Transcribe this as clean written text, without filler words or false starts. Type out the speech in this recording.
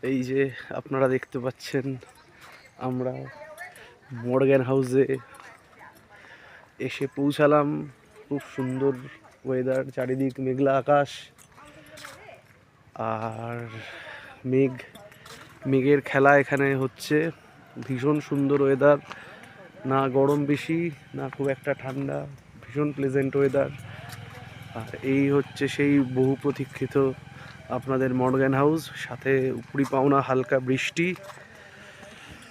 এই যে আপনারা দেখতে পাচ্ছেন আমরা মর্গ্যান হাউসে এসে পৌঁছালাম। খুব সুন্দর ওয়েদার, চারিদিক মেঘলা আকাশ আর মেঘের খেলা এখানে হচ্ছে। ভীষণ সুন্দর ওয়েদার, না গরম বেশি না খুব একটা ঠান্ডা, ভীষণ প্লেজেন্ট ওয়েদার। আর এই হচ্ছে সেই বহু প্রতীক্ষিত আপনাদের মর্গ্যান হাউস, সাথে উপরি পাওনা হালকা বৃষ্টি।